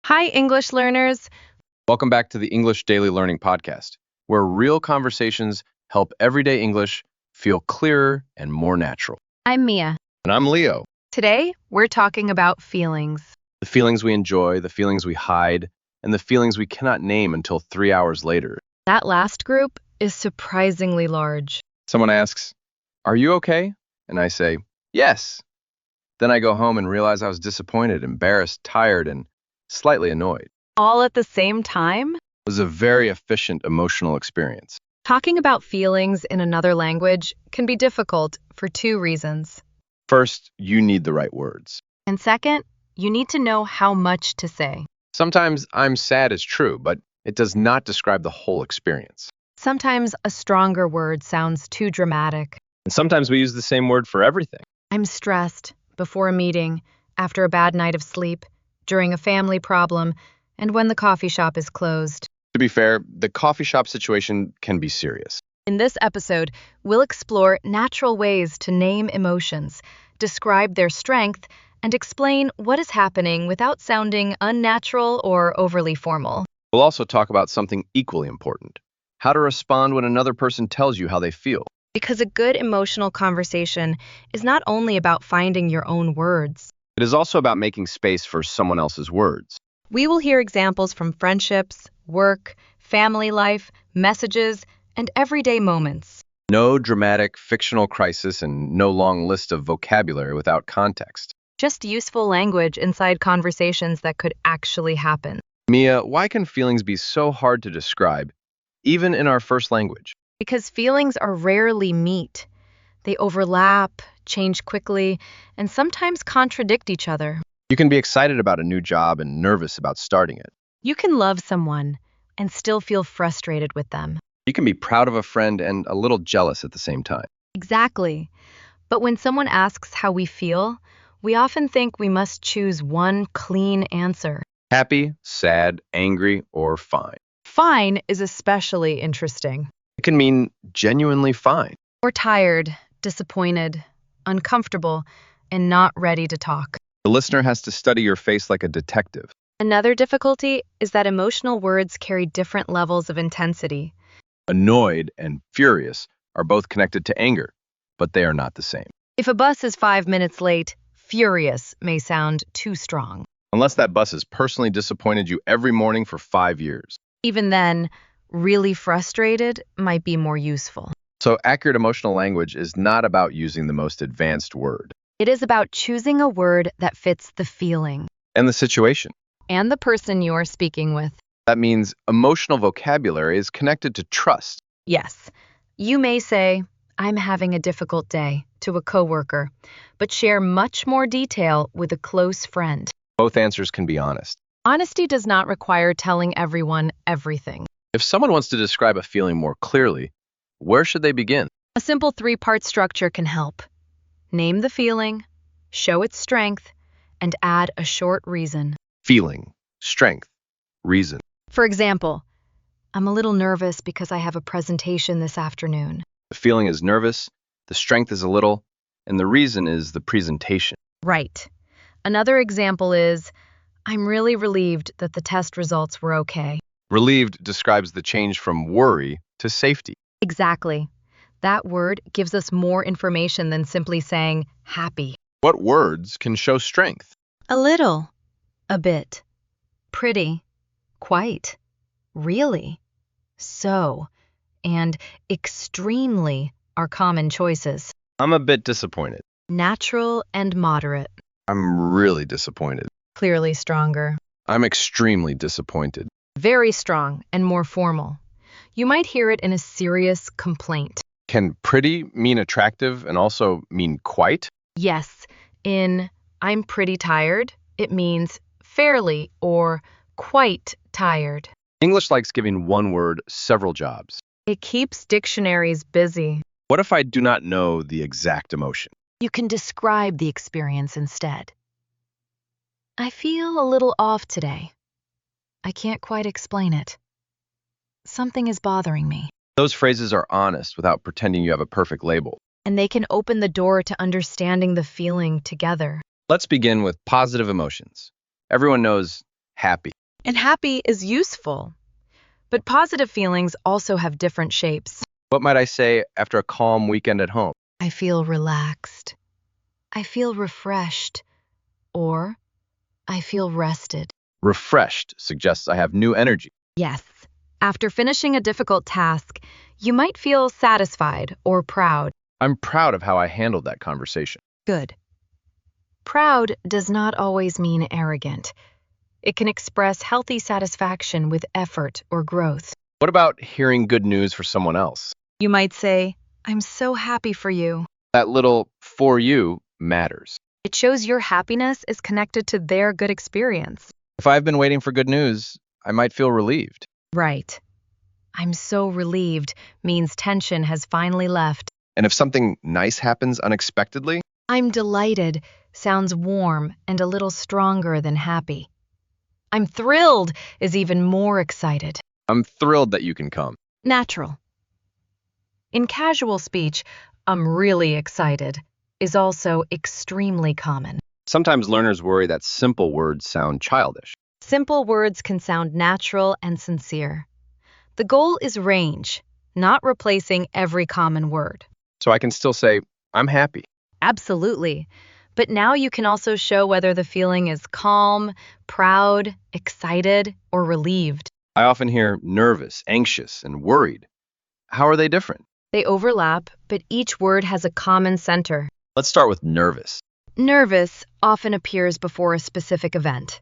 Hi, English learners. Welcome back to the English Daily Learning Podcast, where real conversations help everyday English feel clearer and more natural. I'm Mia. And I'm Leo. Today, we're talking about feelings. The feelings we enjoy, the feelings we hide, and the feelings we cannot name until 3 hours later. That last group is surprisingly large. Someone asks, "Are you okay?" And I say, "Yes." Then I go home and realize I was disappointed, embarrassed, tired, and slightly annoyed. All at the same time? It was a very efficient emotional experience. Talking about feelings in another language can be difficult for two reasons. First, you need the right words. And second, you need to know how much to say. Sometimes I'm sad is true, but it does not describe the whole experience. Sometimes a stronger word sounds too dramatic. And sometimes we use the same word for everything. I'm stressed before a meeting, after a bad night of sleep, during a family problem, and when the coffee shop is closed. To be fair, the coffee shop situation can be serious. In this episode, we'll explore natural ways to name emotions, describe their strength, and explain what is happening without sounding unnatural or overly formal. We'll also talk about something equally important: how to respond when another person tells you how they feel. Because a good emotional conversation is not only about finding your own words. It is also about making space for someone else's words. We will hear examples from friendships, work, family life, messages, and everyday moments. No dramatic fictional crisis and no long list of vocabulary without context. Just useful language inside conversations that could actually happen. Mia, why can feelings be so hard to describe, even in our first language? Because feelings are rarely meet. They overlap, change quickly, and sometimes contradict each other. You can be excited about a new job and nervous about starting it. You can love someone and still feel frustrated with them. You can be proud of a friend and a little jealous at the same time. Exactly. But when someone asks how we feel, we often think we must choose one clean answer. Happy, sad, angry, or fine. Fine is especially interesting. It can mean genuinely fine. Or tired, disappointed, uncomfortable, and not ready to talk. The listener has to study your face like a detective. Another difficulty is that emotional words carry different levels of intensity. Annoyed and furious are both connected to anger, but they are not the same. If a bus is 5 minutes late, furious may sound too strong. Unless that bus has personally disappointed you every morning for 5 years. Even then, really frustrated might be more useful. So accurate emotional language is not about using the most advanced word. It is about choosing a word that fits the feeling And the situation. and the person you're speaking with. That means emotional vocabulary is connected to trust. Yes, you may say, "I'm having a difficult day," to a coworker, but share much more detail with a close friend. Both answers can be honest. Honesty does not require telling everyone everything. If someone wants to describe a feeling more clearly, where should they begin? A simple three-part structure can help. Name the feeling, show its strength, and add a short reason. Feeling, strength, reason. For example, "I'm a little nervous because I have a presentation this afternoon." The feeling is nervous, the strength is a little, and the reason is the presentation. Right. Another example is, "I'm really relieved that the test results were okay." Relieved describes the change from worry to safety. Exactly. That word gives us more information than simply saying happy. What words can show strength? A little, a bit, pretty, quite, really, so, and extremely are common choices. I'm a bit disappointed. Natural and moderate, I'm really disappointed. clearly stronger. I'm extremely disappointed. Very strong and more formal. You might hear it in a serious complaint. Can pretty mean attractive and also mean quite? Yes, in "I'm pretty tired," it means fairly or quite tired. English likes giving one word several jobs. It keeps dictionaries busy. What if I do not know the exact emotion? You can describe the experience instead. "I feel a little off today. I can't quite explain it. Something is bothering me." Those phrases are honest without pretending you have a perfect label. And they can open the door to understanding the feeling together. Let's begin with positive emotions. Everyone knows happy. And happy is useful. But positive feelings also have different shapes. What might I say after a calm weekend at home? I feel relaxed. I feel refreshed. Or I feel rested. Refreshed suggests I have new energy. Yes. After finishing a difficult task, you might feel satisfied or proud. I'm proud of how I handled that conversation. Good. Proud does not always mean arrogant. It can express healthy satisfaction with effort or growth. What about hearing good news for someone else? You might say, I'm so happy for you. That little "for you" matters. It shows your happiness is connected to their good experience. If I've been waiting for good news, I might feel relieved. Right. I'm so relieved means tension has finally left. And if something nice happens unexpectedly, I'm delighted sounds warm and a little stronger than happy. I'm thrilled is even more excited. I'm thrilled that you can come. Natural. In casual speech, I'm really excited is also extremely common. Sometimes learners worry that simple words sound childish. Simple words can sound natural and sincere. The goal is range, not replacing every common word. So I can still say, I'm happy. Absolutely. But now you can also show whether the feeling is calm, proud, excited, or relieved. I often hear nervous, anxious, and worried. How are they different? They overlap, but each word has a common center. Let's start with nervous. Nervous often appears before a specific event.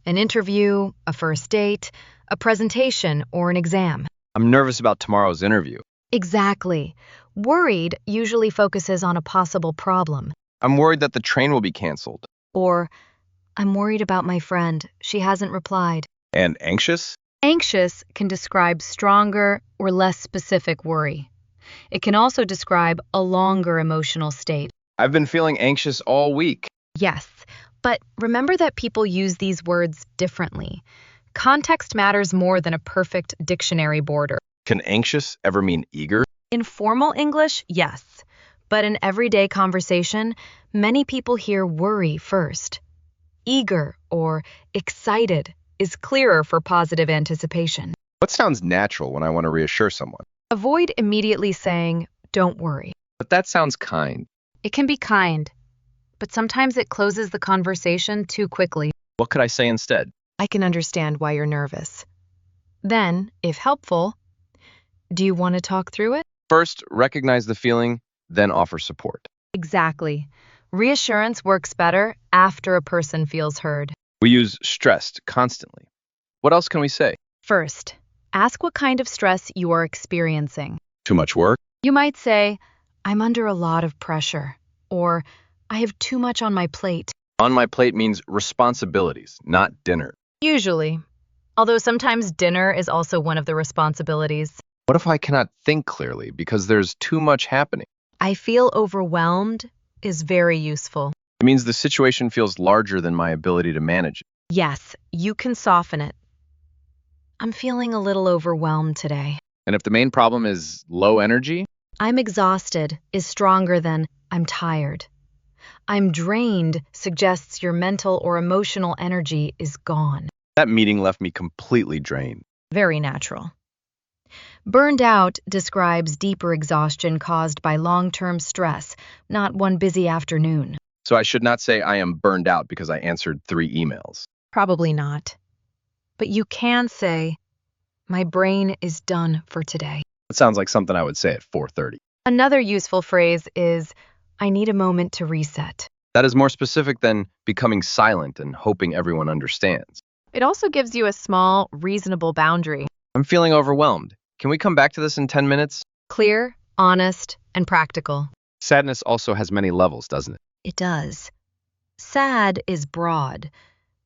An interview, a first date, a presentation, or an exam. I'm nervous about tomorrow's interview. Exactly. Worried usually focuses on a possible problem. I'm worried that the train will be canceled. Or, I'm worried about my friend. She hasn't replied. And anxious? Anxious can describe stronger or less specific worry. It can also describe a longer emotional state. I've been feeling anxious all week. Yes, but remember that people use these words differently. Context matters more than a perfect dictionary border. Can anxious ever mean eager? In formal English, yes. But in everyday conversation, many people hear worry first. Eager or excited is clearer for positive anticipation. What sounds natural when I want to reassure someone? Avoid immediately saying, don't worry. But that sounds kind. It can be kind, but sometimes it closes the conversation too quickly. What could I say instead? I can understand why you're nervous. Then, if helpful, do you want to talk through it? First, recognize the feeling, then offer support. Exactly. Reassurance works better after a person feels heard. We use stressed constantly. What else can we say? First, ask what kind of stress you are experiencing. Too much work? You might say, I'm under a lot of pressure, or I have too much on my plate. On my plate means responsibilities, not dinner. Usually. Although sometimes dinner is also one of the responsibilities. What if I cannot think clearly because there's too much happening? I feel overwhelmed is very useful. It means the situation feels larger than my ability to manage it. Yes, you can soften it. I'm feeling a little overwhelmed today. And if the main problem is low energy, I'm exhausted is stronger than I'm tired. I'm drained suggests your mental or emotional energy is gone. that meeting left me completely drained. Very natural. Burned out describes deeper exhaustion caused by long-term stress, not one busy afternoon. So I should not say I am burned out because I answered 3 emails. Probably not. But you can say, my brain is done for today. That sounds like something I would say at 4:30. Another useful phrase is, I need a moment to reset. That is more specific than becoming silent and hoping everyone understands. It also gives you a small, reasonable boundary. I'm feeling overwhelmed. Can we come back to this in 10 minutes? Clear, honest, and practical. Sadness also has many levels, doesn't it? It does. Sad is broad.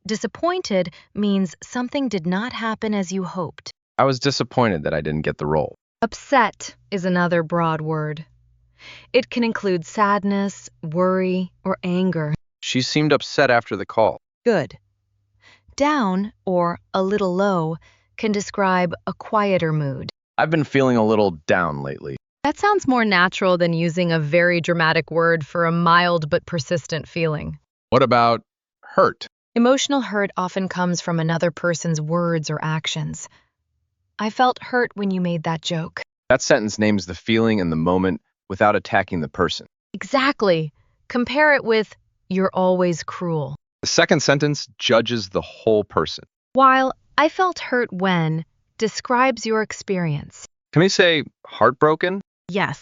Disappointed means something did not happen as you hoped. I was disappointed that I didn't get the role. Upset is another broad word. It can include sadness, worry, or anger. She seemed upset after the call. Good. Down, or a little low, can describe a quieter mood. I've been feeling a little down lately. That sounds more natural than using a very dramatic word for a mild but persistent feeling. What about hurt? Emotional hurt often comes from another person's words or actions. I felt hurt when you made that joke. That sentence names the feeling and the moment without attacking the person. Exactly. Compare it with, you're always cruel. The second sentence judges the whole person. While I felt hurt when describes your experience. Can we say heartbroken? Yes,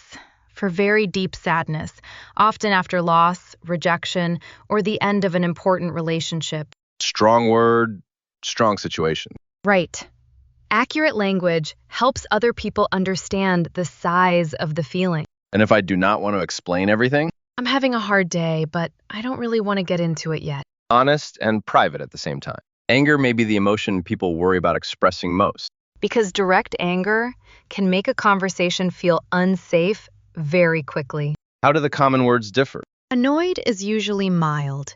for very deep sadness, often after loss, rejection, or the end of an important relationship. Strong word, strong situation. Right. Accurate language helps other people understand the size of the feeling. And if I do not want to explain everything, I'm having a hard day, but I don't really want to get into it yet. honest and private at the same time. Anger may be the emotion people worry about expressing most. Because direct anger can make a conversation feel unsafe very quickly. How do the common words differ? Annoyed is usually mild.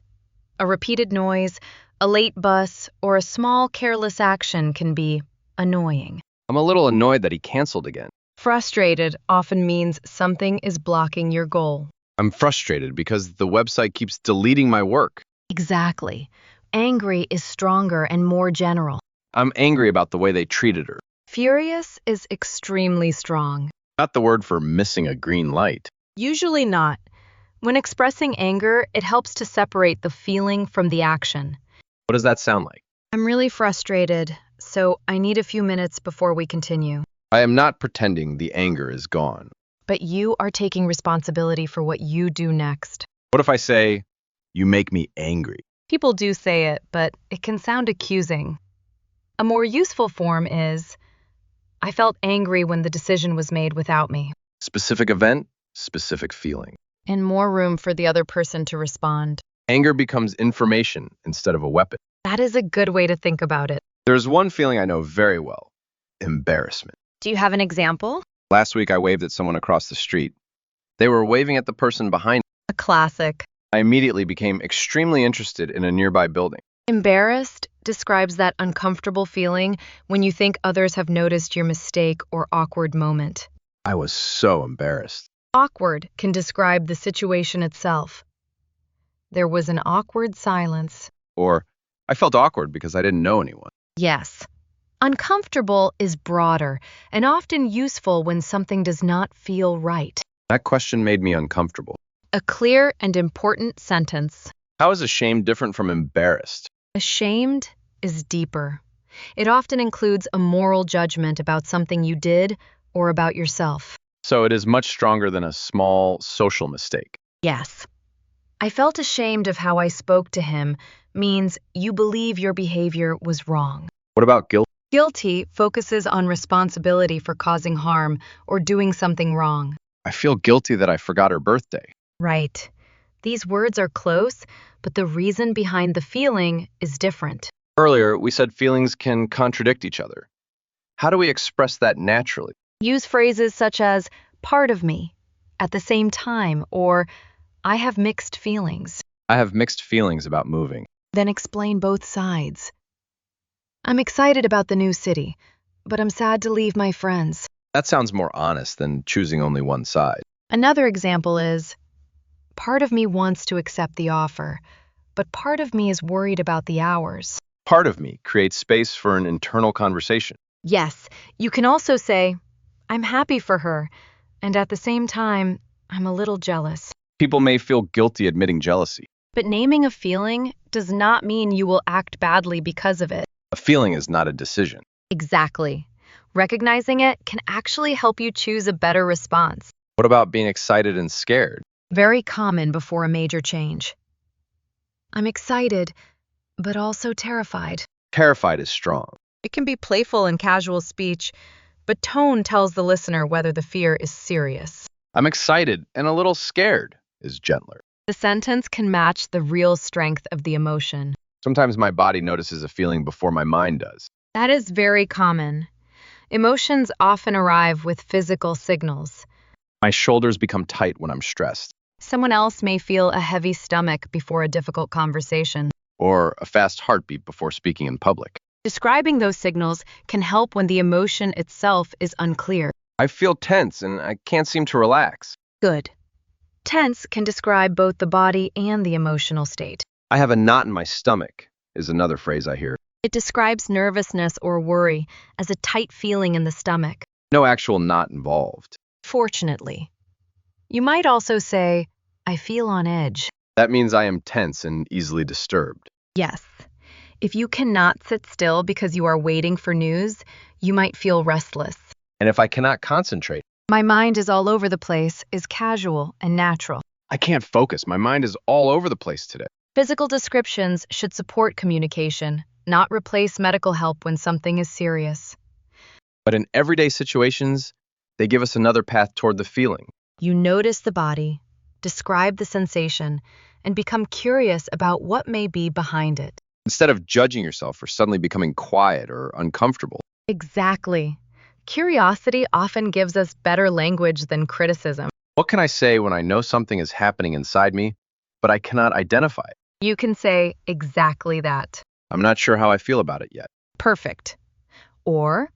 A repeated noise, a late bus, or a small careless action can be annoying. I'm a little annoyed that he canceled again. Frustrated often means something is blocking your goal. I'm frustrated because the website keeps deleting my work. Exactly. Angry is stronger and more general. I'm angry about the way they treated her. Furious is extremely strong. Not the word for missing a green light. Usually not. When expressing anger, it helps to separate the feeling from the action. What does that sound like? I'm really frustrated, so I need a few minutes before we continue. I am not pretending the anger is gone. But you are taking responsibility for what you do next. What if I say, you make me angry? People do say it, but it can sound accusing. A more useful form is, I felt angry when the decision was made without me. Specific event, specific feeling. And more room for the other person to respond. Anger becomes information instead of a weapon. That is a good way to think about it. There's one feeling I know very well: embarrassment. Do you have an example? Last week I waved at someone across the street. They were waving at the person behind me. A classic. I immediately became extremely interested in a nearby building. Embarrassed describes that uncomfortable feeling when you think others have noticed your mistake or awkward moment. I was so embarrassed. Awkward can describe the situation itself. There was an awkward silence. Or, I felt awkward because I didn't know anyone. Yes. Uncomfortable is broader and often useful when something does not feel right. That question made me uncomfortable. A clear and important sentence. How is ashamed different from embarrassed? Ashamed is deeper. It often includes a moral judgment about something you did or about yourself. So it is much stronger than a small social mistake. Yes. I felt ashamed of how I spoke to him means you believe your behavior was wrong. What about guilt? Guilty focuses on responsibility for causing harm or doing something wrong. I feel guilty that I forgot her birthday. Right. These words are close, but the reason behind the feeling is different. Earlier, we said feelings can contradict each other. How do we express that naturally? Use phrases such as, part of me, at the same time, or I have mixed feelings. I have mixed feelings about moving. Then explain both sides. I'm excited about the new city, but I'm sad to leave my friends. That sounds more honest than choosing only one side. Another example is, part of me wants to accept the offer, but part of me is worried about the hours. Part of me creates space for an internal conversation. Yes, you can also say, I'm happy for her, and at the same time, I'm a little jealous. People may feel guilty admitting jealousy. But naming a feeling does not mean you will act badly because of it. A feeling is not a decision. Exactly. Recognizing it can actually help you choose a better response. What about being excited and scared? Very common before a major change. I'm excited, but also terrified. Terrified is strong. It can be playful and casual speech, but tone tells the listener whether the fear is serious. I'm excited and a little scared is gentler. The sentence can match the real strength of the emotion. Sometimes my body notices a feeling before my mind does. That is very common. Emotions often arrive with physical signals. My shoulders become tight when I'm stressed. Someone else may feel a heavy stomach before a difficult conversation. Or a fast heartbeat before speaking in public. Describing those signals can help when the emotion itself is unclear. I feel tense and I can't seem to relax. Good. Tense can describe both the body and the emotional state. I have a knot in my stomach. is another phrase I hear. It describes nervousness or worry as a tight feeling in the stomach. No actual knot involved. Fortunately. You might also say, I feel on edge. That means I am tense and easily disturbed. Yes. If you cannot sit still because you are waiting for news, you might feel restless. And if I cannot concentrate, My mind is all over the place is casual and natural. I can't focus. My mind is all over the place today. Physical descriptions should support communication, not replace medical help when something is serious. But in everyday situations, they give us another path toward the feeling. You notice the body, describe the sensation, and become curious about what may be behind it. Instead of judging yourself for suddenly becoming quiet or uncomfortable. Exactly. Curiosity often gives us better language than criticism. What can I say when I know something is happening inside me, but I cannot identify it? You can say exactly that. I'm not sure how I feel about it yet. Perfect. Or,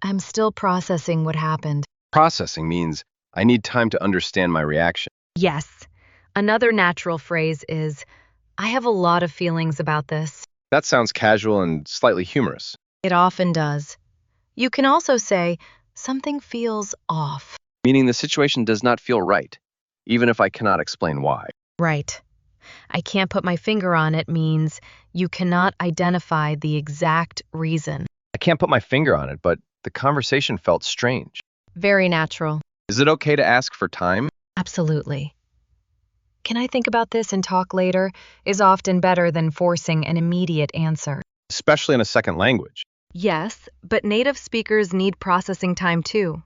I'm still processing what happened. Processing means I need time to understand my reaction. Yes. Another natural phrase is, I have a lot of feelings about this. That sounds casual and slightly humorous. It often does. You can also say, something feels off. Meaning the situation does not feel right, even if I cannot explain why. Right. I can't put my finger on it means you cannot identify the exact reason. I can't put my finger on it, but the conversation felt strange. Very natural. Is it okay to ask for time? Absolutely. Can I think about this and talk later is often better than forcing an immediate answer. Especially in a second language. Yes, but native speakers need processing time too.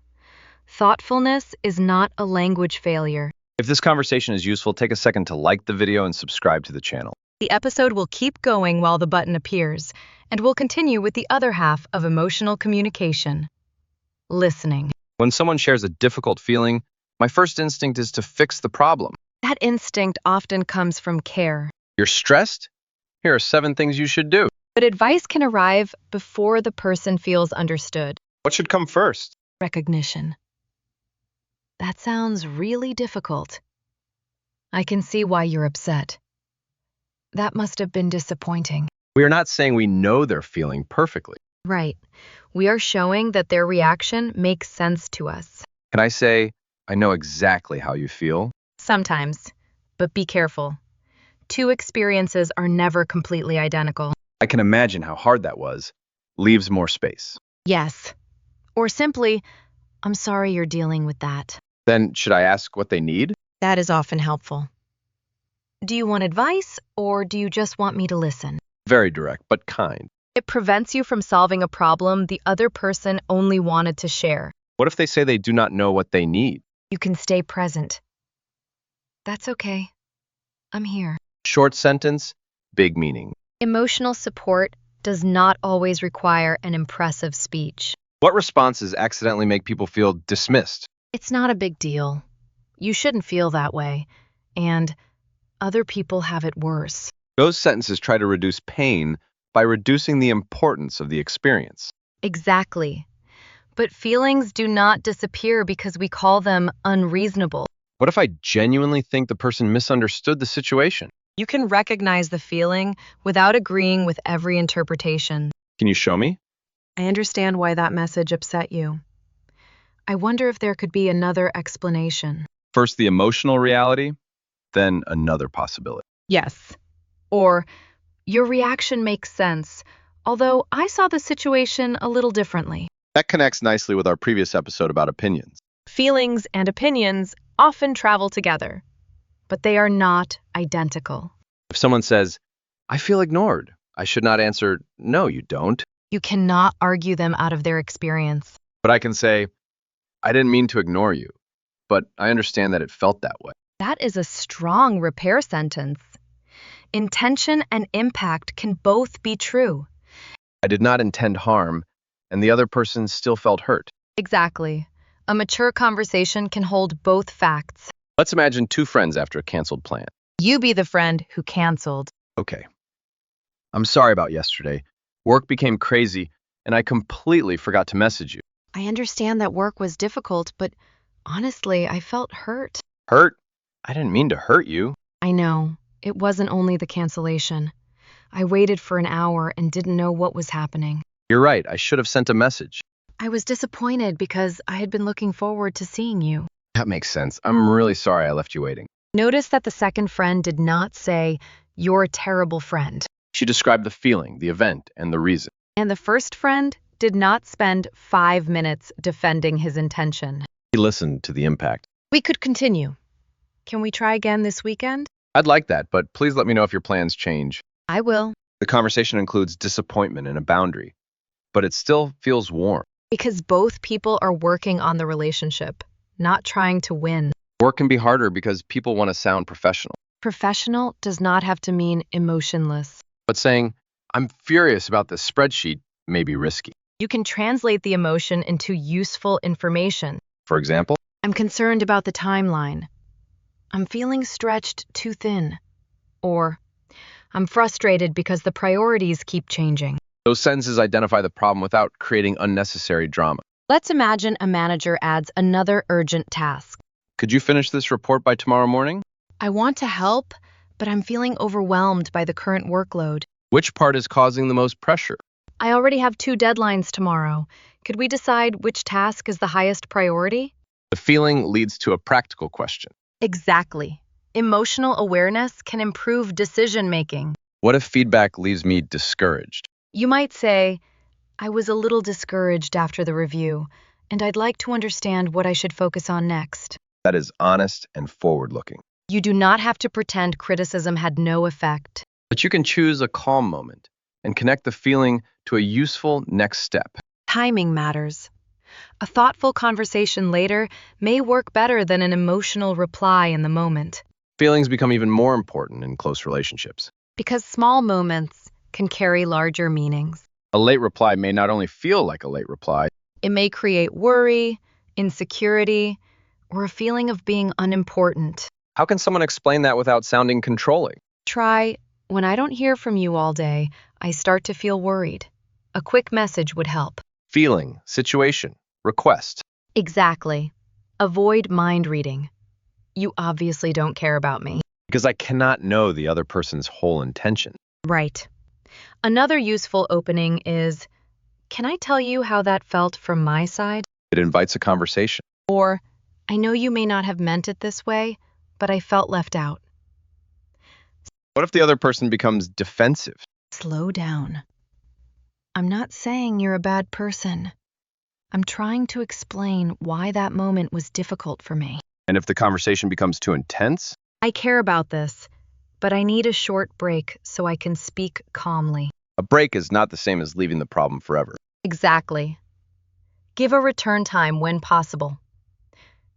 Thoughtfulness is not a language failure. If this conversation is useful, take a second to like the video and subscribe to the channel. The episode will keep going while the button appears, and we'll continue with the other half of emotional communication. Listening. When someone shares a difficult feeling, my first instinct is to fix the problem. That instinct often comes from care. You're stressed? Here are 7 things you should do. But advice can arrive before the person feels understood. What should come first? Recognition. That sounds really difficult. I can see why you're upset. That must have been disappointing. We are not saying we know they're feeling perfectly. Right. We are showing that their reaction makes sense to us. Can I say, I know exactly how you feel? Sometimes, but be careful. 2 experiences are never completely identical. I can imagine how hard that was. Leaves more space. Yes. Or simply, I'm sorry you're dealing with that. Then should I ask what they need? That is often helpful. Do you want advice, or do you just want me to listen? Very direct, but kind. It prevents you from solving a problem the other person only wanted to share. What if they say they do not know what they need? You can stay present. That's okay. I'm here. Short sentence, big meaning. Emotional support does not always require an impressive speech. What responses accidentally make people feel dismissed? It's not a big deal. You shouldn't feel that way. And other people have it worse. Those sentences try to reduce pain by reducing the importance of the experience. Exactly. But feelings do not disappear because we call them unreasonable. What if I genuinely think the person misunderstood the situation? You can recognize the feeling without agreeing with every interpretation. Can you show me? I understand why that message upset you. I wonder if there could be another explanation. First the emotional reality, then another possibility. Yes. Or, your reaction makes sense, although I saw the situation a little differently. That connects nicely with our previous episode about opinions. Feelings and opinions often travel together, but they are not identical. If someone says, I feel ignored, I should not answer, no, you don't. You cannot argue them out of their experience. But I can say, I didn't mean to ignore you, but I understand that it felt that way. That is a strong repair sentence. Intention and impact can both be true. I did not intend harm, and the other person still felt hurt. Exactly. A mature conversation can hold both facts. Let's imagine 2 friends after a canceled plan. You be the friend who canceled. Okay. I'm sorry about yesterday. Work became crazy, and I completely forgot to message you. I understand that work was difficult, but honestly, I felt hurt. Hurt? I didn't mean to hurt you. I know. It wasn't only the cancellation. I waited for an hour and didn't know what was happening. You're right, I should have sent a message. I was disappointed because I had been looking forward to seeing you. That makes sense. I'm really sorry I left you waiting. Notice that the second friend did not say, "You're a terrible friend." She described the feeling, the event, and the reason. And the first friend did not spend 5 minutes defending his intention. He listened to the impact. We could continue. Can we try again this weekend? I'd like that, but please let me know if your plans change. I will. The conversation includes disappointment and a boundary, but it still feels warm. Because both people are working on the relationship, not trying to win. Work can be harder because people want to sound professional. Professional does not have to mean emotionless. But saying, I'm furious about this spreadsheet may be risky. You can translate the emotion into useful information. For example, I'm concerned about the timeline. I'm feeling stretched too thin. Or, I'm frustrated because the priorities keep changing. those sentences identify the problem without creating unnecessary drama. Let's imagine a manager adds another urgent task. Could you finish this report by tomorrow morning? I want to help, but I'm feeling overwhelmed by the current workload. Which part is causing the most pressure? I already have 2 deadlines tomorrow. Could we decide which task is the highest priority? The feeling leads to a practical question. Exactly. Emotional awareness can improve decision-making. What if feedback leaves me discouraged? You might say, I was a little discouraged after the review, and I'd like to understand what I should focus on next. That is honest and forward-looking. You do not have to pretend criticism had no effect. But you can choose a calm moment and connect the feeling to a useful next step. Timing matters. A thoughtful conversation later may work better than an emotional reply in the moment. Feelings become even more important in close relationships. Because small moments can carry larger meanings. A late reply may not only feel like a late reply, It may create worry, insecurity, or a feeling of being unimportant. how can someone explain that without sounding controlling? Try, when I don't hear from you all day, I start to feel worried. A quick message would help. Feeling, situation, request. Exactly. Avoid mind reading. You obviously don't care about me. Because I cannot know the other person's whole intention. Right. Another useful opening is, can I tell you how that felt from my side? It invites a conversation. Or, I know you may not have meant it this way, but I felt left out. What if the other person becomes defensive? Slow down. I'm not saying you're a bad person. I'm trying to explain why that moment was difficult for me. And if the conversation becomes too intense? I care about this, but I need a short break so I can speak calmly. A break is not the same as leaving the problem forever. Exactly. Give a return time when possible.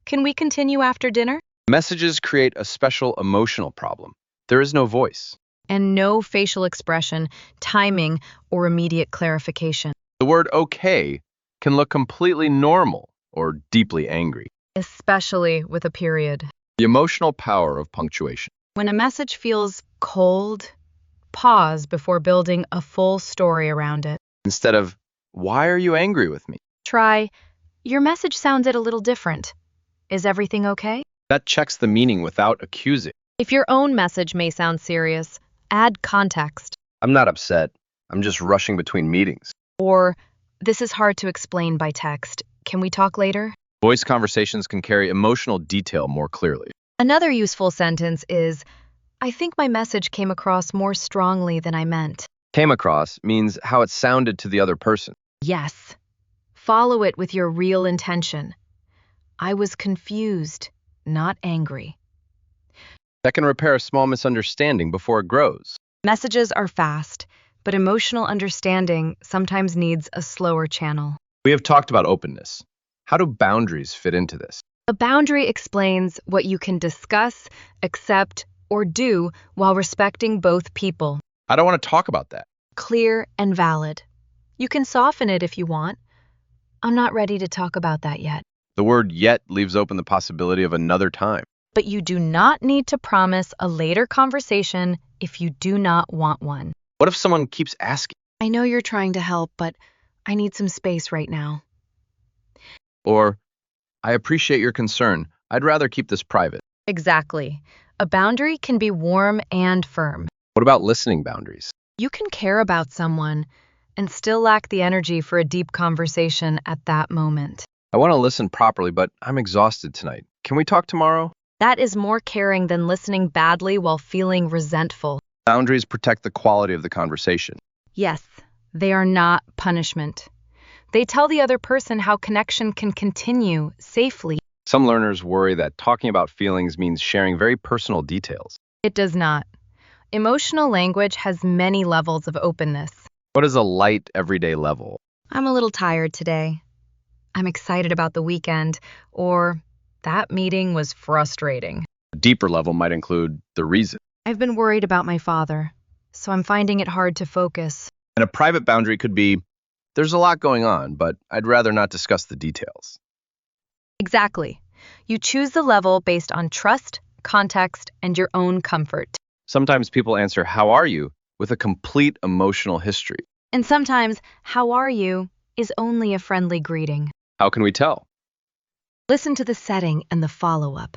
Can we continue after dinner? Messages create a special emotional problem. There is no voice. And no facial expression, timing, or immediate clarification. The word okay can look completely normal or deeply angry. Especially with a period. The emotional power of punctuation. When a message feels cold, pause before building a full story around it. Instead of, why are you angry with me? Try, your message sounded a little different. Is everything okay? That checks the meaning without accusing. If your own message may sound serious, add context. I'm not upset. I'm just rushing between meetings. Or, this is hard to explain by text. Can we talk later? Voice conversations can carry emotional detail more clearly. Another useful sentence is, I think my message came across more strongly than I meant. Came across means how it sounded to the other person. Yes. Follow it with your real intention. I was confused, not angry. That can repair a small misunderstanding before it grows. Messages are fast, but emotional understanding sometimes needs a slower channel. We have talked about openness. How do boundaries fit into this? A boundary explains what you can discuss, accept, or do while respecting both people. I don't want to talk about that. Clear and valid. You can soften it if you want. I'm not ready to talk about that yet. The word yet leaves open the possibility of another time. But you do not need to promise a later conversation if you do not want one. What if someone keeps asking? I know you're trying to help, but I need some space right now. Or, I appreciate your concern. I'd rather keep this private. Exactly. A boundary can be warm and firm. What about listening boundaries? You can care about someone and still lack the energy for a deep conversation at that moment. I want to listen properly, but I'm exhausted tonight. Can we talk tomorrow? That is more caring than listening badly while feeling resentful. Boundaries protect the quality of the conversation. Yes, they are not punishment. They tell the other person how connection can continue safely. Some learners worry that talking about feelings means sharing very personal details. It does not. Emotional language has many levels of openness. What is a light, everyday level? I'm a little tired today. I'm excited about the weekend, or that meeting was frustrating. A deeper level might include the reason. I've been worried about my father, so I'm finding it hard to focus. And a private boundary could be, there's a lot going on, but I'd rather not discuss the details. Exactly. You choose the level based on trust, context, and your own comfort. Sometimes people answer, how are you, with a complete emotional history. And sometimes, how are you, is only a friendly greeting. How can we tell? Listen to the setting and the follow-up.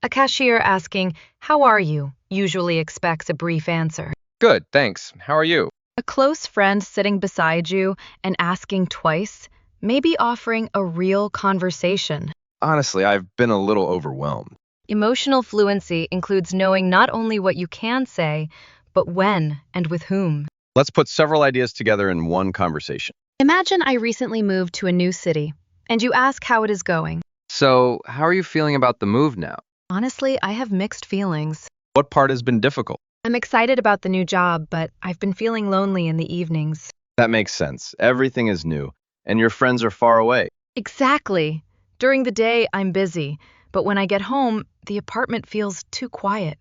A cashier asking, how are you, usually expects a brief answer. Good, thanks. How are you? A close friend sitting beside you and asking twice, maybe offering a real conversation. Honestly, I've been a little overwhelmed. Emotional fluency includes knowing not only what you can say, but when and with whom. Let's put several ideas together in one conversation. Imagine I recently moved to a new city, and you ask how it is going. So, how are you feeling about the move now? Honestly, I have mixed feelings. What part has been difficult? I'm excited about the new job, but I've been feeling lonely in the evenings. That makes sense. Everything is new, and your friends are far away. Exactly. During the day, I'm busy, but when I get home, the apartment feels too quiet.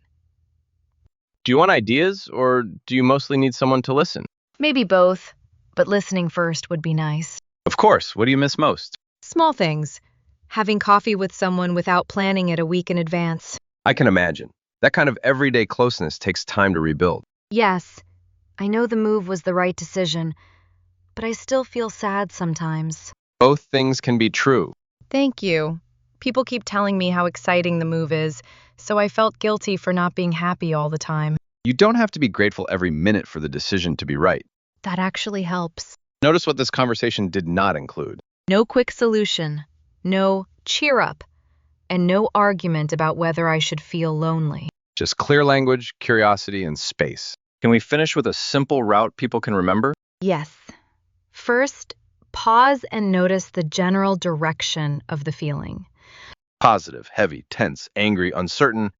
Do you want ideas, or do you mostly need someone to listen? Maybe both, but listening first would be nice. Of course. What do you miss most? Small things. Having coffee with someone without planning it a week in advance. I can imagine. That kind of everyday closeness takes time to rebuild. Yes, I know the move was the right decision, but I still feel sad sometimes. Both things can be true. Thank you. People keep telling me how exciting the move is, so I felt guilty for not being happy all the time. You don't have to be grateful every minute for the decision to be right. That actually helps. Notice what this conversation did not include. No quick solution, no cheer up, and no argument about whether I should feel lonely. Just clear language, curiosity, and space. Can we finish with a simple route people can remember? Yes. First, pause and notice the general direction of the feeling. Positive, heavy, tense, angry, uncertain,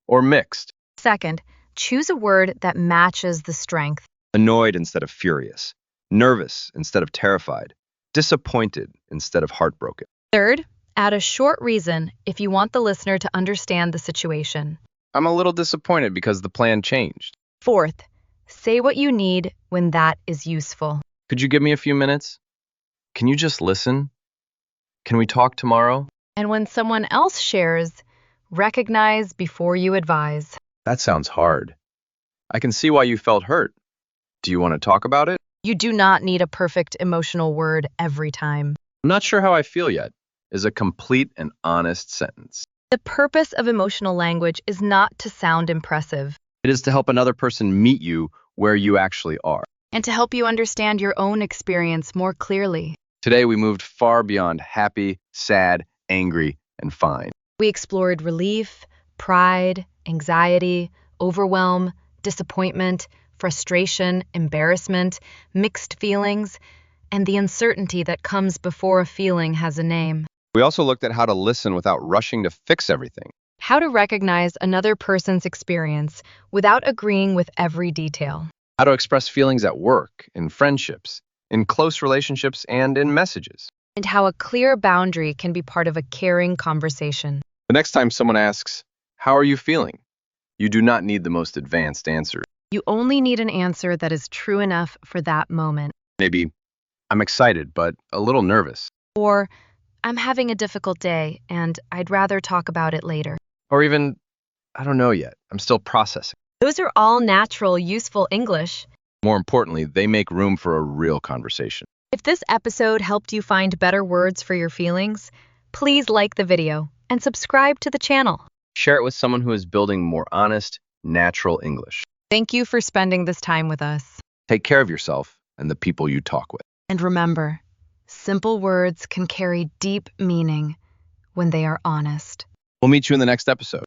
or mixed. Second, choose a word that matches the strength. Annoyed instead of furious. Nervous instead of terrified. Disappointed instead of heartbroken. Third, add a short reason if you want the listener to understand the situation. I'm a little disappointed because the plan changed. Fourth, say what you need when that is useful. Could you give me a few minutes? Can you just listen? Can we talk tomorrow? And when someone else shares, recognize before you advise. That sounds hard. I can see why you felt hurt. Do you want to talk about it? You do not need a perfect emotional word every time. I'm not sure how I feel yet, is a complete and honest sentence. The purpose of emotional language is not to sound impressive. It is to help another person meet you where you actually are. And to help you understand your own experience more clearly. Today we moved far beyond happy, sad, angry, and fine. We explored relief, pride, anxiety, overwhelm, disappointment, frustration, embarrassment, mixed feelings, and the uncertainty that comes before a feeling has a name. We also looked at how to listen without rushing to fix everything. How to recognize another person's experience without agreeing with every detail. How to express feelings at work, in friendships, in close relationships, and in messages. And how a clear boundary can be part of a caring conversation. The next time someone asks, how are you feeling? You do not need the most advanced answer. You only need an answer that is true enough for that moment. Maybe, I'm excited, but a little nervous. Or, I'm having a difficult day, and I'd rather talk about it later. Or even, I don't know yet. I'm still processing. Those are all natural, useful English. More importantly, they make room for a real conversation. If this episode helped you find better words for your feelings, please like the video and subscribe to the channel. Share it with someone who is building more honest, natural English. Thank you for spending this time with us. Take care of yourself and the people you talk with. And remember, simple words can carry deep meaning when they are honest. We'll meet you in the next episode.